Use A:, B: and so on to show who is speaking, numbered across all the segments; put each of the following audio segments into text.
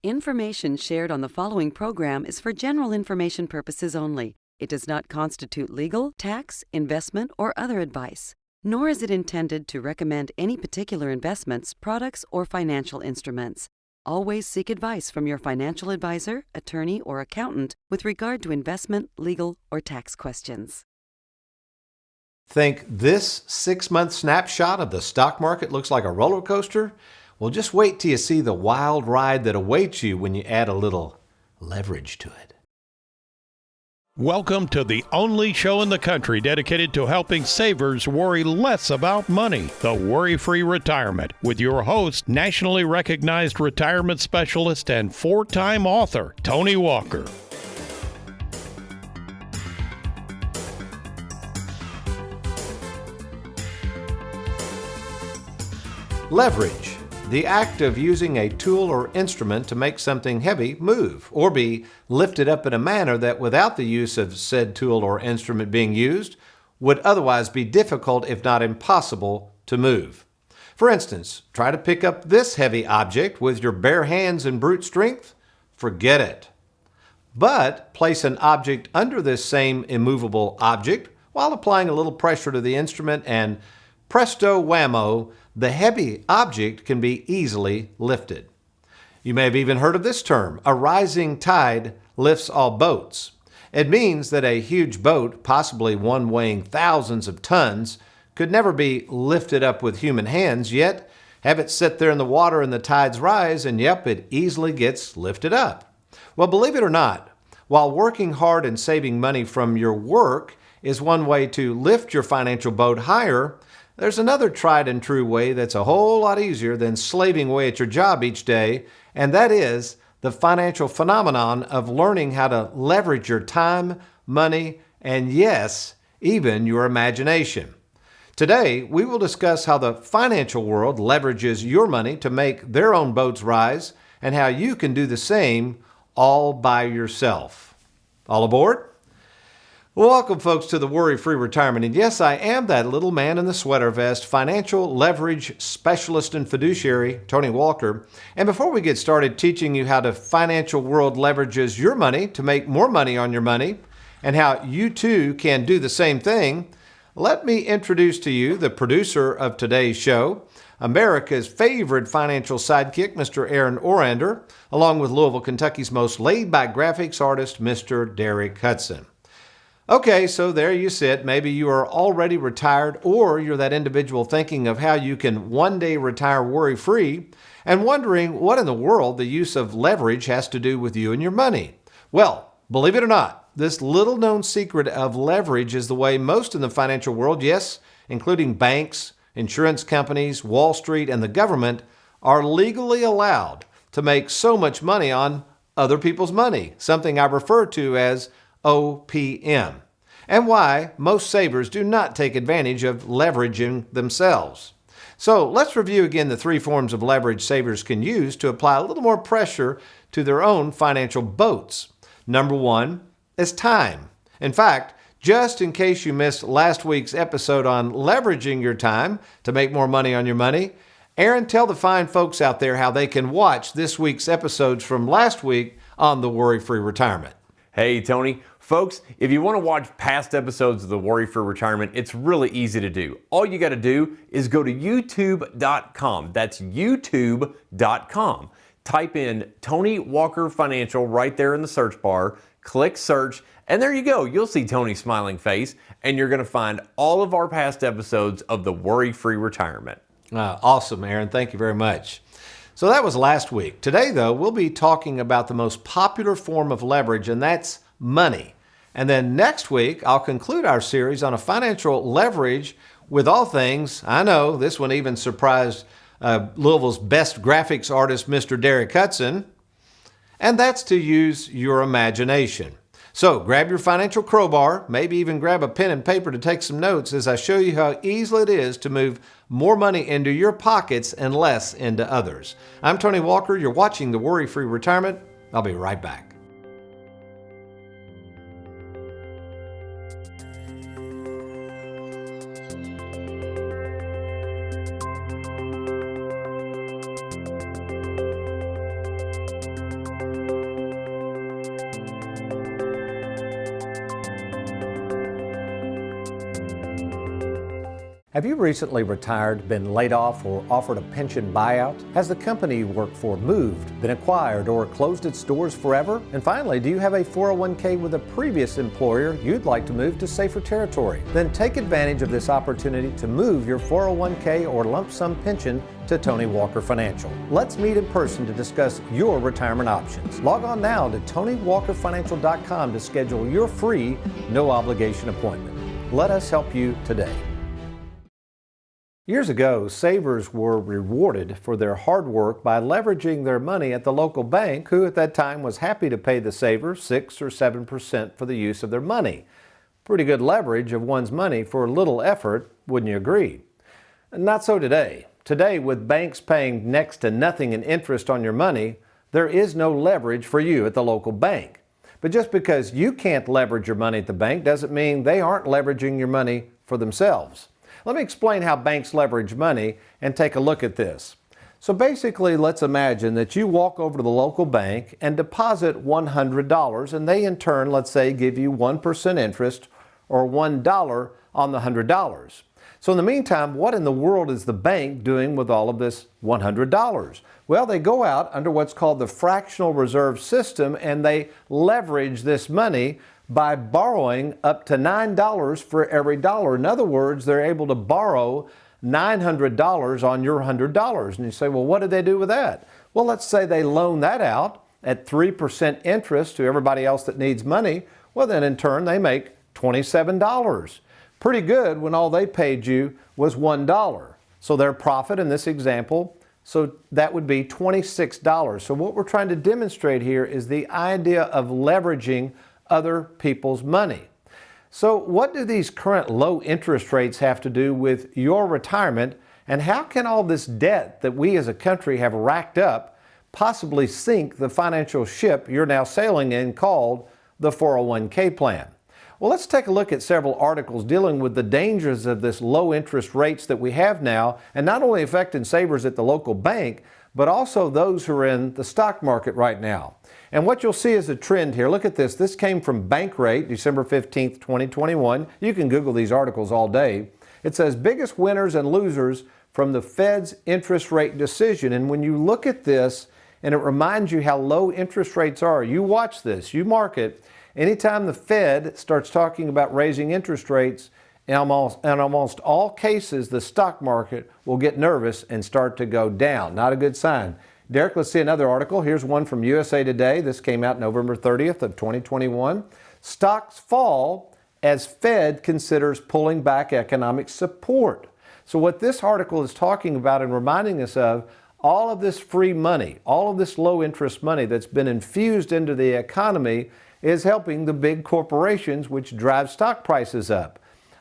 A: Information shared on the following program is for general information purposes only. It does not constitute legal, tax, investment, or other advice, nor is it intended to recommend any particular investments, products, or financial instruments. Always seek advice from your financial advisor, attorney, or accountant with regard to investment, legal, or tax questions.
B: Think this 6-month snapshot of the stock market looks like a roller coaster? Well, just wait till you see the wild ride that awaits you when you add a little leverage to it.
C: Welcome to the only show in the country dedicated to helping savers worry less about money, the WorryFree Retirement, with your host, nationally recognized retirement specialist and 4-time author, Tony Walker.
B: Leverage, the act of using a tool or instrument to make something heavy move or be lifted up in a manner that without the use of said tool or instrument being used would otherwise be difficult if not impossible to move. For instance, try to pick up this heavy object with your bare hands and brute strength? Forget it. But place an object under this same immovable object while applying a little pressure to the instrument and presto whammo, the heavy object can be easily lifted. You may have even heard of this term, a rising tide lifts all boats. It means that a huge boat, possibly one weighing thousands of tons, could never be lifted up with human hands, yet have it sit there in the water and the tides rise, and yep, it easily gets lifted up. Well, believe it or not, while working hard and saving money from your work is one way to lift your financial boat higher, there's another tried and true way that's a whole lot easier than slaving away at your job each day, and that is the financial phenomenon of learning how to leverage your time, money, and yes, even your imagination. Today, we will discuss how the financial world leverages your money to make their own boats rise and how you can do the same all by yourself. All aboard? Welcome, folks, to the WorryFree Retirement. And yes, I am that little man in the sweater vest, financial leverage specialist and fiduciary, Tony Walker. And before we get started teaching you how the financial world leverages your money to make more money on your money and how you too can do the same thing, let me introduce to you the producer of today's show, America's favorite financial sidekick, Mr. Aaron Orander, along with Louisville, Kentucky's most laid-back graphics artist, Mr. Derek Hudson. Okay, so there you sit. Maybe you are already retired, or you're that individual thinking of how you can one day retire worry-free and wondering what in the world the use of leverage has to do with you and your money. Well, believe it or not, this little-known secret of leverage is the way most in the financial world, yes, including banks, insurance companies, Wall Street, and the government, are legally allowed to make so much money on other people's money, something I refer to as OPM, and why most savers do not take advantage of leveraging themselves. So let's review again the 3 forms of leverage savers can use to apply a little more pressure to their own financial boats. Number 1 is time. In fact, just in case you missed last week's episode on leveraging your time to make more money on your money, Aaron, tell the fine folks out there how they can watch this week's episodes from last week on the Worry-Free Retirement.
D: Hey, Tony. Folks, if you want to watch past episodes of the WorryFree Retirement, it's really easy to do. All you got to do is go to youtube.com. That's youtube.com. Type in Tony Walker Financial right there in the search bar, click search, and there you go. You'll see Tony's smiling face, and you're going to find all of our past episodes of the Worry-Free Retirement.
B: Awesome, Aaron. Thank you very much. So that was last week. Today, though, we'll be talking about the most popular form of leverage, and that's money. And then next week, I'll conclude our series on a financial leverage with all things. I know this one even surprised Louisville's best graphics artist, Mr. Derek Hudson, and that's to use your imagination. So grab your financial crowbar, maybe even grab a pen and paper to take some notes as I show you how easy it is to move more money into your pockets and less into others. I'm Tony Walker. You're watching the Worry-Free Retirement. I'll be right back. Have you recently retired, been laid off, or offered a pension buyout? Has the company you work for moved, been acquired, or closed its doors forever? And finally, do you have a 401k with a previous employer you'd like to move to safer territory? Then take advantage of this opportunity to move your 401k or lump sum pension to Tony Walker Financial. Let's meet in person to discuss your retirement options. Log on now to TonyWalkerFinancial.com to schedule your free, no obligation appointment. Let us help you today. Years ago, savers were rewarded for their hard work by leveraging their money at the local bank, who at that time was happy to pay the saver 6 or 7% for the use of their money. Pretty good leverage of one's money for little effort, wouldn't you agree? Not so today. Today, with banks paying next to nothing in interest on your money, there is no leverage for you at the local bank. But just because you can't leverage your money at the bank doesn't mean they aren't leveraging your money for themselves. Let me explain how banks leverage money and take a look at this. So basically, let's imagine that you walk over to the local bank and deposit $100, and they in turn, let's say, give you 1% interest or $1 on the $100. So in the meantime, what in the world is the bank doing with all of this $100? Well, they go out under what's called the fractional reserve system, and they leverage this money by borrowing up to $9 for every dollar. In other words, they're able to borrow $900 on your $100. And you say, well, what do they do with that? Well, let's say they loan that out at 3% interest to everybody else that needs money. Well, then in turn, they make $27. Pretty good when all they paid you was $1. So their profit in this example, so that would be $26. So what we're trying to demonstrate here is the idea of leveraging other people's money. So what do these current low interest rates have to do with your retirement, and how can all this debt that we as a country have racked up possibly sink the financial ship you're now sailing in called the 401k plan? Well, let's take a look at several articles dealing with the dangers of this low interest rates that we have now, and not only affecting savers at the local bank, but also those who are in the stock market right now. And what you'll see is a trend here. Look at this. This came from Bankrate, December 15th, 2021. You can Google these articles all day. It says biggest winners and losers from the Fed's interest rate decision. And when you look at this, and it reminds you how low interest rates are, you watch this, you mark it. Anytime the Fed starts talking about raising interest rates, in almost all cases, the stock market will get nervous and start to go down. Not a good sign. Derek, let's see another article. Here's one from USA Today. This came out November 30th of 2021. Stocks fall as Fed considers pulling back economic support. So what this article is talking about and reminding us of, all of this free money, all of this low interest money that's been infused into the economy is helping the big corporations, which drive stock prices up.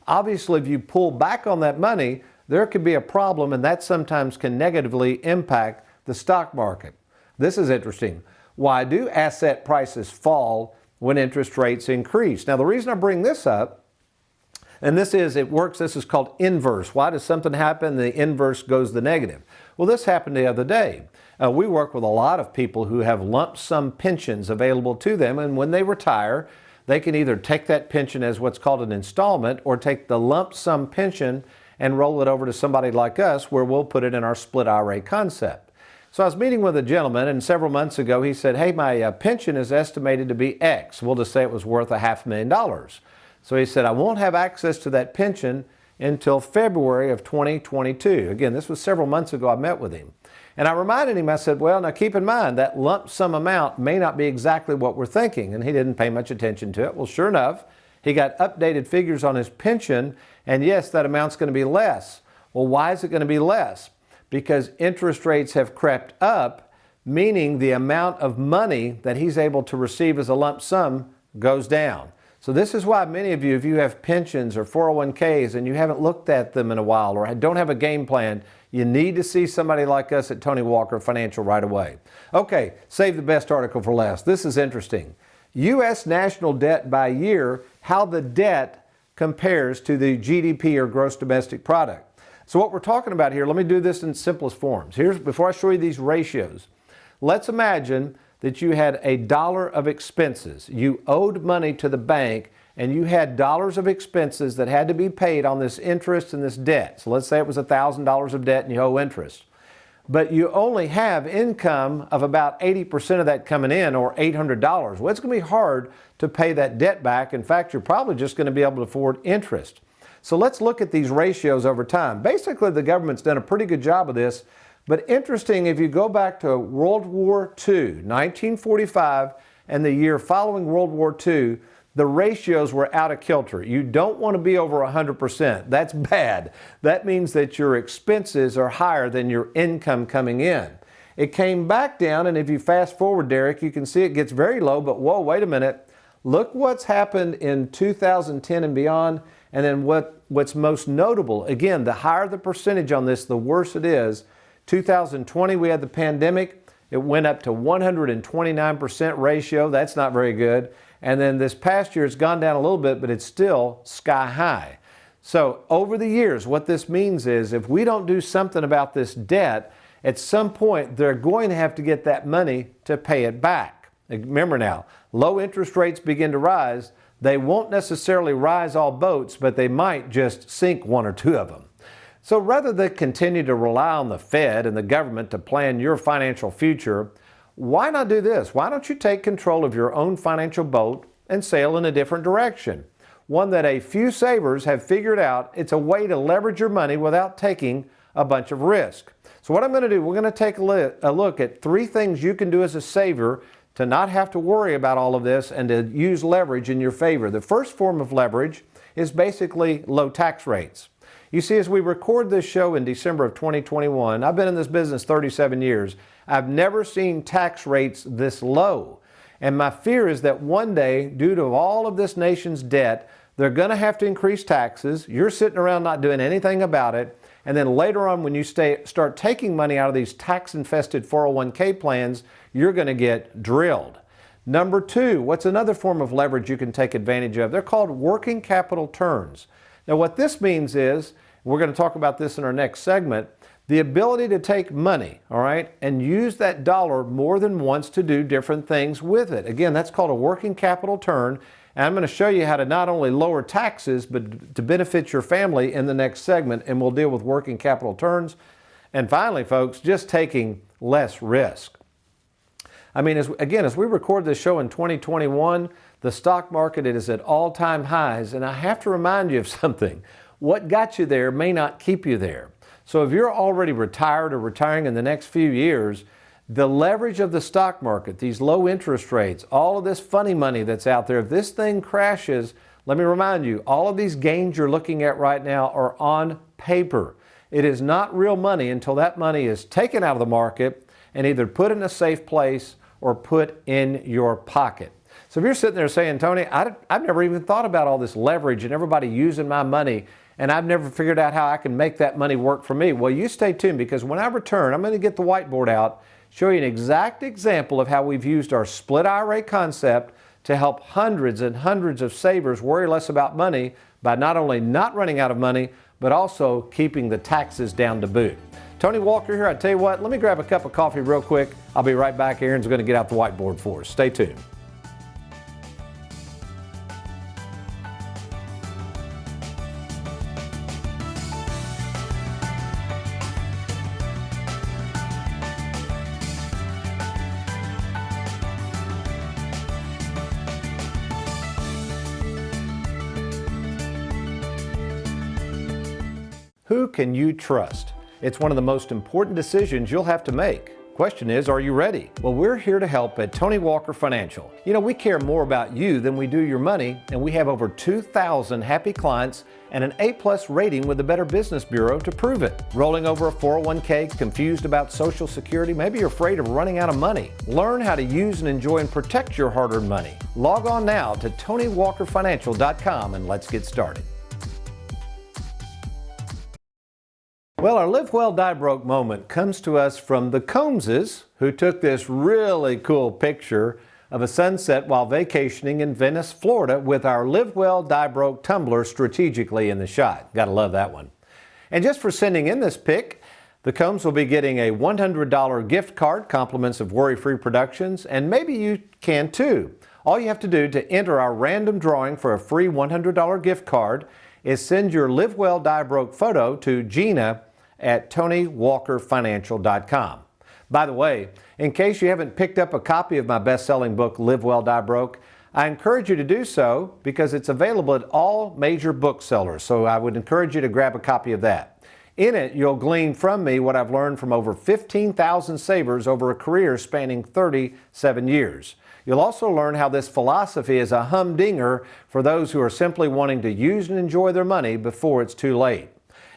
B: Obviously, if you pull back on that money, there could be a problem, and that sometimes can negatively impact the stock market. This is interesting. Why do asset prices fall when interest rates increase? Now, the reason I bring this up, and this is called inverse. Why does something happen and the inverse goes the negative? Well, this happened the other day. We work with a lot of people who have lump sum pensions available to them, and when they retire, they can either take that pension as what's called an installment or take the lump sum pension and roll it over to somebody like us where we'll put it in our split IRA concept. So I was meeting with a gentleman, and several months ago he said, hey, my pension is estimated to be X. We'll just say it was worth $500,000. So he said, I won't have access to that pension until February of 2022. Again, this was several months ago I met with him. And I reminded him, I said, well, now keep in mind that lump sum amount may not be exactly what we're thinking. And he didn't pay much attention to it. Well, sure enough, he got updated figures on his pension, and yes, that amount's going to be less. Well, why is it going to be less? Because interest rates have crept up, meaning the amount of money that he's able to receive as a lump sum goes down. So this is why many of you, if you have pensions or 401ks and you haven't looked at them in a while or don't have a game plan, you need to see somebody like us at Tony Walker Financial right away. Okay, save the best article for last. This is interesting. U.S. national debt by year, how the debt compares to the GDP or gross domestic product. So what we're talking about here, let me do this in simplest forms. Before I show you these ratios, let's imagine that you had $1 of expenses. You owed money to the bank and you had dollars of expenses that had to be paid on this interest and this debt. So let's say it was $1,000 of debt and you owe interest. But you only have income of about 80% of that coming in, or $800. Well, it's going to be hard to pay that debt back. In fact, you're probably just going to be able to afford interest. So let's look at these ratios over time. Basically, the government's done a pretty good job of this. But interesting, if you go back to World War II, 1945, and the year following World War II, the ratios were out of kilter. You don't want to be over 100%. That's bad. That means that your expenses are higher than your income coming in. It came back down, and if you fast forward, Derek, you can see it gets very low, but whoa, wait a minute. Look what's happened in 2010 and beyond, and then what's most notable. Again, the higher the percentage on this, the worse it is. 2020, we had the pandemic. It went up to 129% ratio. That's not very good. And then this past year, it's gone down a little bit, but it's still sky high. So over the years, what this means is if we don't do something about this debt, at some point, they're going to have to get that money to pay it back. Remember now, low interest rates begin to rise. They won't necessarily rise all boats, but they might just sink one or two of them. So rather than continue to rely on the Fed and the government to plan your financial future, why not do this? Why don't you take control of your own financial boat and sail in a different direction? One that a few savers have figured out. It's a way to leverage your money without taking a bunch of risk. So what I'm going to do, we're going to take a look at 3 things you can do as a saver to not have to worry about all of this and to use leverage in your favor. The first form of leverage is basically low tax rates. You see, as we record this show in December of 2021, I've been in this business 37 years. I've never seen tax rates this low. And my fear is that one day, due to all of this nation's debt, they're going to have to increase taxes. You're sitting around not doing anything about it. And then later on, when you start taking money out of these tax-infested 401k plans, you're going to get drilled. Number 2, what's another form of leverage you can take advantage of? They're called working capital turns. Now, what this means is, we're going to talk about this in our next segment, the ability to take money, all right, and use that dollar more than once to do different things with it. Again, that's called a working capital turn. And I'm going to show you how to not only lower taxes, but to benefit your family in the next segment, and we'll deal with working capital turns. And finally, folks, just taking less risk. I mean, as we record this show in 2021, the stock market is at all-time highs, and I have to remind you of something. What got you there may not keep you there. So if you're already retired or retiring in the next few years, the leverage of the stock market, these low interest rates, all of this funny money that's out there, if this thing crashes, let me remind you, all of these gains you're looking at right now are on paper. It is not real money until that money is taken out of the market and either put in a safe place or put in your pocket. So if you're sitting there saying, Tony, I've never even thought about all this leverage and everybody using my money, and I've never figured out how I can make that money work for me. Well, you stay tuned, because when I return, I'm going to get the whiteboard out, show you an exact example of how we've used our split IRA concept to help hundreds and hundreds of savers worry less about money by not only not running out of money, but also keeping the taxes down to boot. Tony Walker here. I tell you what, let me grab a cup of coffee real quick. I'll be right back. Aaron's going to get out the whiteboard for us. Stay tuned. Who can you trust? It's one of the most important decisions you'll have to make. Question is, are you ready? Well, we're here to help at Tony Walker Financial. You know, we care more about you than we do your money, and we have over 2,000 happy clients and an A+ rating with the Better Business Bureau to prove it. Rolling over a 401k, confused about Social Security, maybe you're afraid of running out of money. Learn how to use and enjoy and protect your hard-earned money. Log on now to TonyWalkerFinancial.com and let's get started. Well, our Live Well, Die Broke moment comes to us from the Combses, who took this really cool picture of a sunset while vacationing in Venice, Florida, with our Live Well, Die Broke tumbler strategically in the shot. Gotta love that one. And just for sending in this pic, the Combs will be getting a $100 gift card, compliments of WorryFree Productions, and maybe you can too. All you have to do to enter our random drawing for a free $100 gift card is send your Live Well, Die Broke photo to Gina at TonyWalkerFinancial.com. By the way, in case you haven't picked up a copy of my best-selling book, Live Well, Die Broke, I encourage you to do so because it's available at all major booksellers. So I would encourage you to grab a copy of that. In it, you'll glean from me what I've learned from over 15,000 savers over a career spanning 37 years. You'll also learn how this philosophy is a humdinger for those who are simply wanting to use and enjoy their money before it's too late.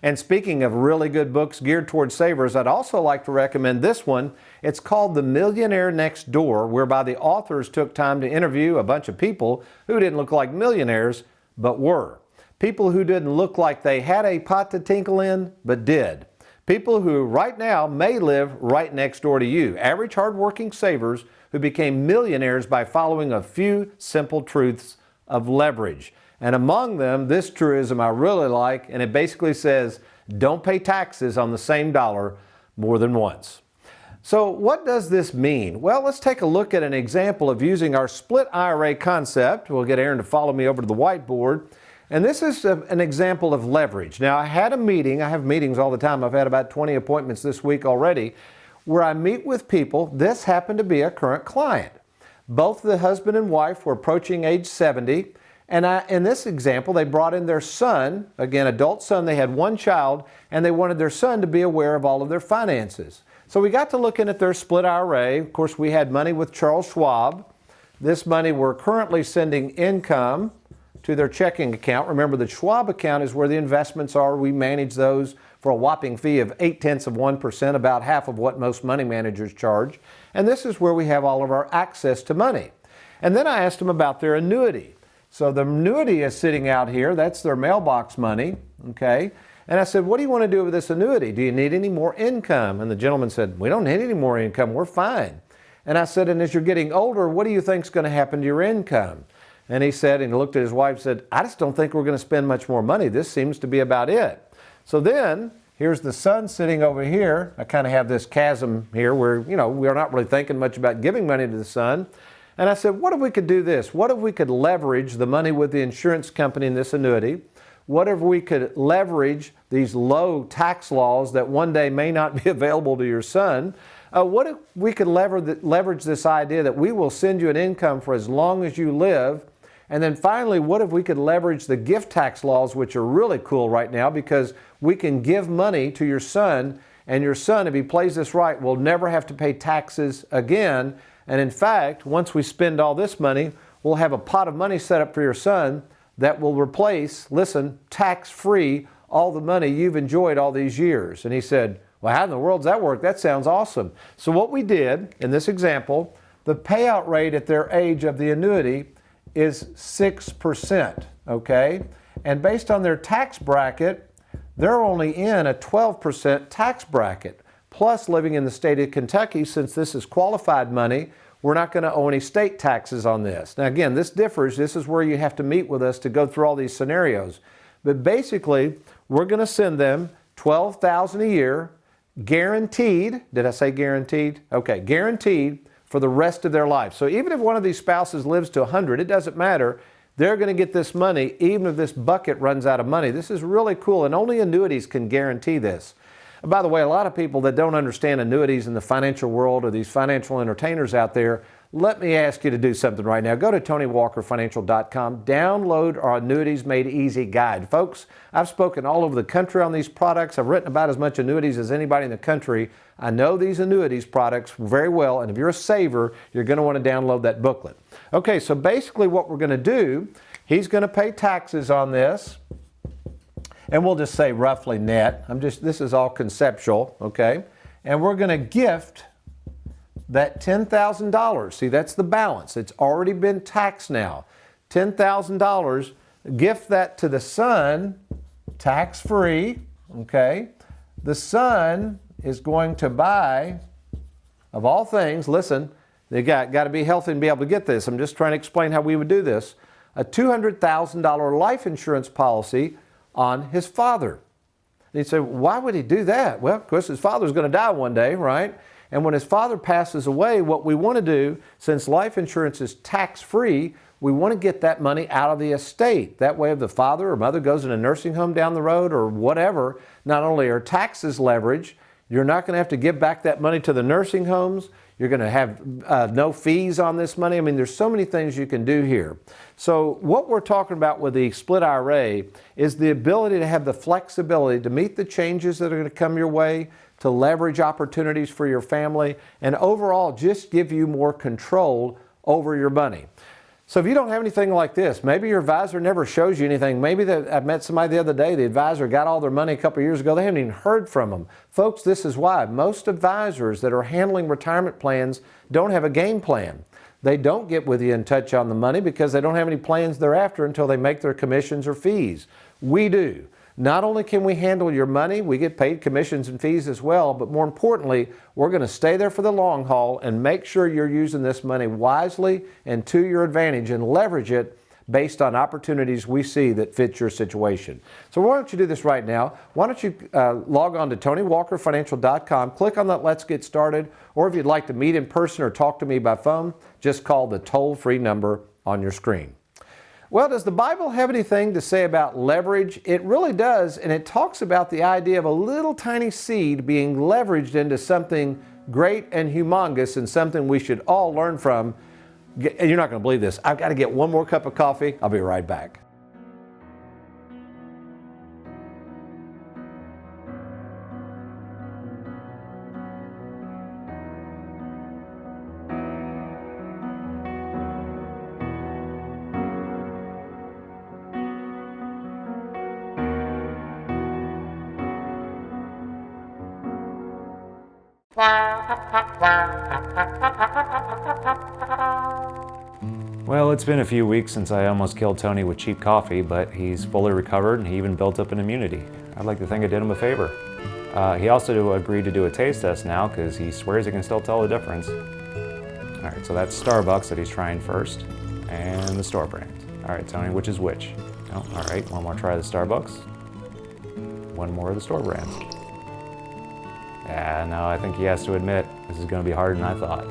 B: And speaking of really good books geared towards savers, I'd also like to recommend this one. It's called The Millionaire Next Door, whereby the authors took time to interview a bunch of people who didn't look like millionaires, but were. People who didn't look like they had a pot to tinkle in, but did. People who right now may live right next door to you. Average hardworking savers who became millionaires by following a few simple truths of leverage. And among them, this truism I really like, and it basically says, don't pay taxes on the same dollar more than once. So what does this mean? Well, let's take a look at an example of using our split IRA concept. We'll get Aaron to follow me over to the whiteboard. And this is an example of leverage. Now, I had a meeting. I have meetings all the time. I've had about 20 appointments this week already where I meet with people. This happened to be a current client. Both the husband and wife were approaching age 70. And in this example, they brought in their son, again, adult son. They had one child, and they wanted their son to be aware of all of their finances. So we got to looking at their split IRA. Of course, we had money with Charles Schwab. This money we're currently sending income to their checking account. Remember, the Schwab account is where the investments are. We manage those for a whopping fee of 0.8%, about half of what most money managers charge. And this is where we have all of our access to money. And then I asked them about their annuity. So the annuity is sitting out here. That's their mailbox money, okay? And I said, what do you want to do with this annuity? Do you need any more income? And the gentleman said, we don't need any more income. We're fine. And I said, and as you're getting older, what do you think is going to happen to your income? And he said, and he looked at his wife and said, I just don't think we're going to spend much more money. This seems to be about it. So then, here's the son sitting over here. I kind of have this chasm here where, we're not really thinking much about giving money to the son. And I said, what if we could do this? What if we could leverage the money with the insurance company in this annuity? What if we could leverage these low tax laws that one day may not be available to your son? What if we could leverage this idea that we will send you an income for as long as you live? And then finally, what if we could leverage the gift tax laws, which are really cool right now because we can give money to your son, and your son, if he plays this right, will never have to pay taxes again. And in fact, once we spend all this money, we'll have a pot of money set up for your son that will replace, listen, tax-free all the money you've enjoyed all these years. And he said, well, how in the world does that work? That sounds awesome. So what we did in this example, the payout rate at their age of the annuity is 6%, okay? And based on their tax bracket, they're only in a 12% tax bracket. Plus, living in the state of Kentucky, since this is qualified money, we're not going to owe any state taxes on this. Now, again, this differs. This is where you have to meet with us to go through all these scenarios. But basically, we're going to send them $12,000 a year, guaranteed. Did I say guaranteed? Okay, guaranteed for the rest of their life. So even if one of these spouses lives to 100, it doesn't matter. They're going to get this money even if this bucket runs out of money. This is really cool, and only annuities can guarantee this. By the way, a lot of people that don't understand annuities in the financial world or these financial entertainers out there, let me ask you to do something right now. Go to TonyWalkerFinancial.com, download our Annuities Made Easy guide. Folks, I've spoken all over the country on these products. I've written about as much annuities as anybody in the country. I know these annuities products very well, and if you're a saver, you're going to want to download that booklet. Okay, so basically what we're going to do, he's going to pay taxes on this. And we'll just say roughly net. This is all conceptual, okay? And we're going to gift that $10,000. See, that's the balance. It's already been taxed now. $10,000, gift that to the son, tax-free, okay? The son is going to buy, of all things, listen, they got to be healthy and be able to get this. I'm just trying to explain how we would do this. A $200,000 life insurance policy on his father. And he'd say, why would he do that? Well, of course, his father's going to die one day, right? And when his father passes away, what we want to do, since life insurance is tax-free, we want to get that money out of the estate. That way, if the father or mother goes in a nursing home down the road or whatever, not only are taxes leveraged, you're not going to have to give back that money to the nursing homes. You're going to have no fees on this money. I mean, there's so many things you can do here. So what we're talking about with the split IRA is the ability to have the flexibility to meet the changes that are going to come your way, to leverage opportunities for your family, and overall just give you more control over your money. So if you don't have anything like this, maybe your advisor never shows you anything. Maybe I met somebody the other day, the advisor got all their money a couple of years ago. They haven't even heard from them. Folks, this is why most advisors that are handling retirement plans don't have a game plan. They don't get with you in touch on the money because they don't have any plans thereafter until they make their commissions or fees. We do. Not only can we handle your money, we get paid commissions and fees as well, but more importantly, we're going to stay there for the long haul and make sure you're using this money wisely and to your advantage and leverage it based on opportunities we see that fit your situation. So why don't you do this right now? Why don't you log on to TonyWalkerFinancial.com, click on that Let's Get Started, or if you'd like to meet in person or talk to me by phone, just call the toll-free number on your screen. Well, does the Bible have anything to say about leverage? It really does, and it talks about the idea of a little tiny seed being leveraged into something great and humongous and something we should all learn from. You're not going to believe this. I've got to get one more cup of coffee. I'll be right back.
E: Well, it's been a few weeks since I almost killed Tony with cheap coffee, but he's fully recovered and he even built up an immunity. I'd like to think I did him a favor. He also agreed to do a taste test now because he swears he can still tell the difference. All right, so that's Starbucks that he's trying first, and the store brand. All right, Tony, which is which? Oh, all right, one more try of the Starbucks. One more of the store brand. Yeah, no, I think he has to admit this is going to be harder than I thought.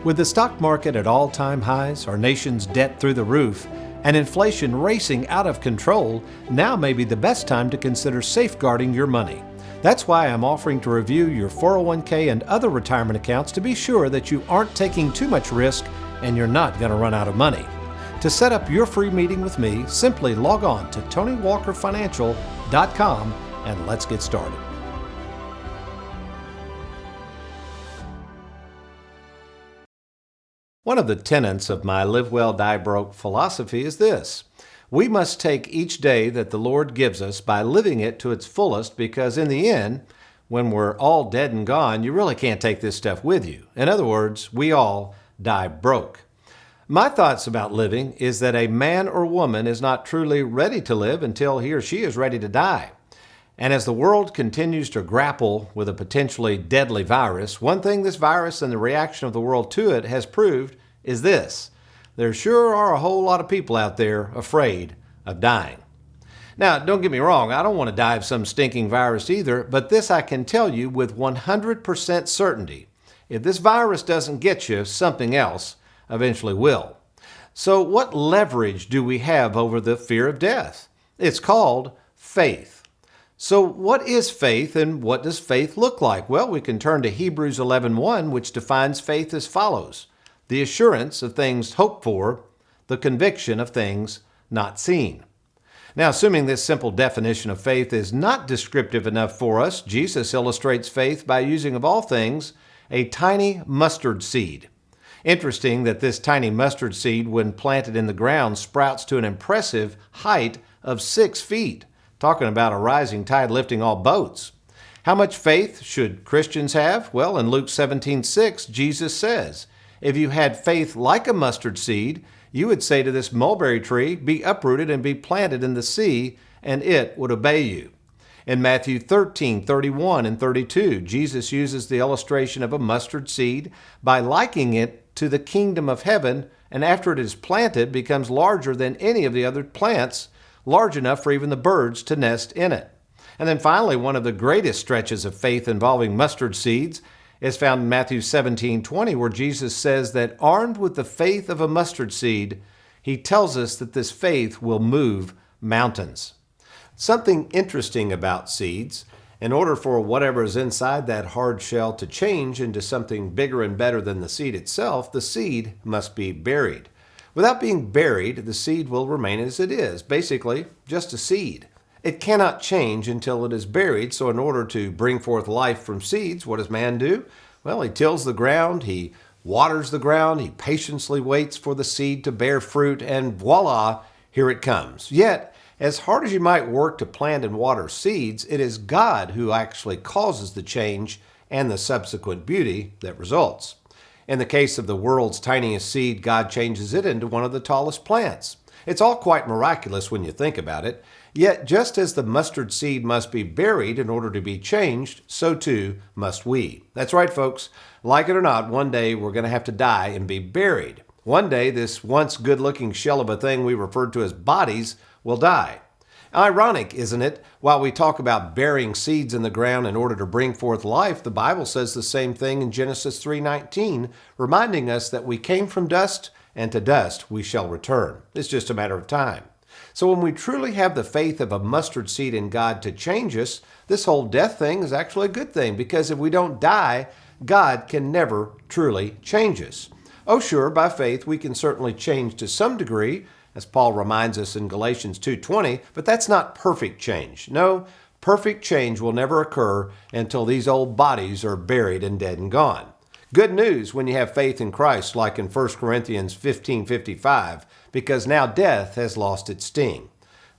B: With the stock market at all-time highs, our nation's debt through the roof, and inflation racing out of control, now may be the best time to consider safeguarding your money. That's why I'm offering to review your 401k and other retirement accounts to be sure that you aren't taking too much risk and you're not going to run out of money. To set up your free meeting with me, simply log on to TonyWalkerFinancial.com and let's get started. One of the tenets of my Live Well, Die Broke philosophy is this: we must take each day that the Lord gives us by living it to its fullest, because in the end, when we're all dead and gone, you really can't take this stuff with you. In other words, we all die broke. My thoughts about living is that a man or woman is not truly ready to live until he or she is ready to die. And as the world continues to grapple with a potentially deadly virus, one thing this virus and the reaction of the world to it has proved is this: there sure are a whole lot of people out there afraid of dying. Now, don't get me wrong, I don't want to die of some stinking virus either, but this I can tell you with 100% certainty: if this virus doesn't get you, something else eventually will. So what leverage do we have over the fear of death? It's called faith. So what is faith, and what does faith look like? Well, we can turn to Hebrews 11:1, which defines faith as follows: the assurance of things hoped for, the conviction of things not seen. Now, assuming this simple definition of faith is not descriptive enough for us, Jesus illustrates faith by using, of all things, a tiny mustard seed. Interesting that this tiny mustard seed, when planted in the ground, sprouts to an impressive height of 6 feet. Talking about a rising tide lifting all boats. How much faith should Christians have? Well, in Luke 17:6, Jesus says, if you had faith like a mustard seed, you would say to this mulberry tree, be uprooted and be planted in the sea, and it would obey you. In Matthew 13:31 and 32, Jesus uses the illustration of a mustard seed by likening it to the kingdom of heaven, and after it is planted, becomes larger than any of the other plants, large enough for even the birds to nest in it. And then finally, one of the greatest stretches of faith involving mustard seeds is found in Matthew 17:20, where Jesus says that armed with the faith of a mustard seed, he tells us that this faith will move mountains. Something interesting about seeds: in order for whatever is inside that hard shell to change into something bigger and better than the seed itself, the seed must be buried. Without being buried, the seed will remain as it is, basically just a seed. It cannot change until it is buried, so in order to bring forth life from seeds, what does man do? Well, he tills the ground, he waters the ground, he patiently waits for the seed to bear fruit, and voila, here it comes. Yet, as hard as you might work to plant and water seeds, it is God who actually causes the change and the subsequent beauty that results. In the case of the world's tiniest seed, God changes it into one of the tallest plants. It's all quite miraculous when you think about it. Yet, just as the mustard seed must be buried in order to be changed, so too must we. That's right, folks. Like it or not, one day we're going to have to die and be buried. One day, this once good-looking shell of a thing we referred to as bodies will die. Ironic, isn't it? While we talk about burying seeds in the ground in order to bring forth life, the Bible says the same thing in Genesis 3:19, reminding us that we came from dust, and to dust we shall return. It's just a matter of time. So when we truly have the faith of a mustard seed in God to change us, this whole death thing is actually a good thing, because if we don't die, God can never truly change us. Oh sure, by faith we can certainly change to some degree, as Paul reminds us in Galatians 2:20, but that's not perfect change. No, perfect change will never occur until these old bodies are buried and dead and gone. Good news when you have faith in Christ, like in 1 Corinthians 15:55, because now death has lost its sting.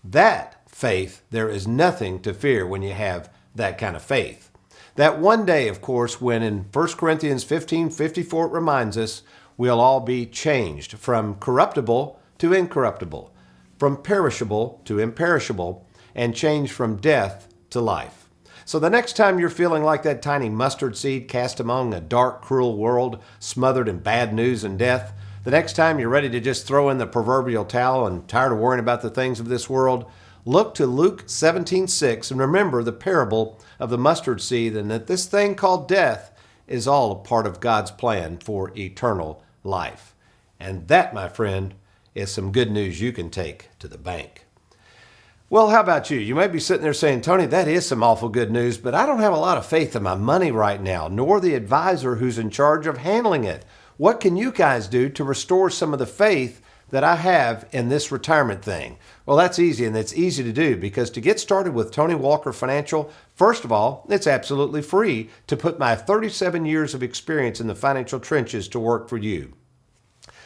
B: That faith, there is nothing to fear when you have that kind of faith. That one day, of course, when in 1 Corinthians 15:54 it reminds us, we'll all be changed from corruptible to incorruptible, from perishable to imperishable, and changed from death to life. So the next time you're feeling like that tiny mustard seed cast among a dark, cruel world, smothered in bad news and death, the next time you're ready to just throw in the proverbial towel and tired of worrying about the things of this world, look to Luke 17:6 and remember the parable of the mustard seed, and that this thing called death is all a part of God's plan for eternal life. And that, my friend, is some good news you can take to the bank. Well, how about you? You may be sitting there saying, Tony, that is some awful good news, but I don't have a lot of faith in my money right now, nor the advisor who's in charge of handling it. What can you guys do to restore some of the faith that I have in this retirement thing? Well, that's easy, and it's easy to do, because to get started with Tony Walker Financial, first of all, it's absolutely free to put my 37 years of experience in the financial trenches to work for you.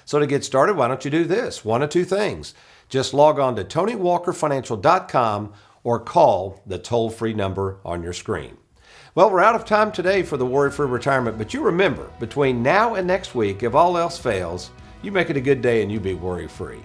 B: So to get started, why don't you do this? One of two things. Just log on to TonyWalkerFinancial.com or call the toll-free number on your screen. Well, we're out of time today for the Worry-Free Retirement, but you remember, between now and next week, if all else fails, you make it a good day and you be worry-free.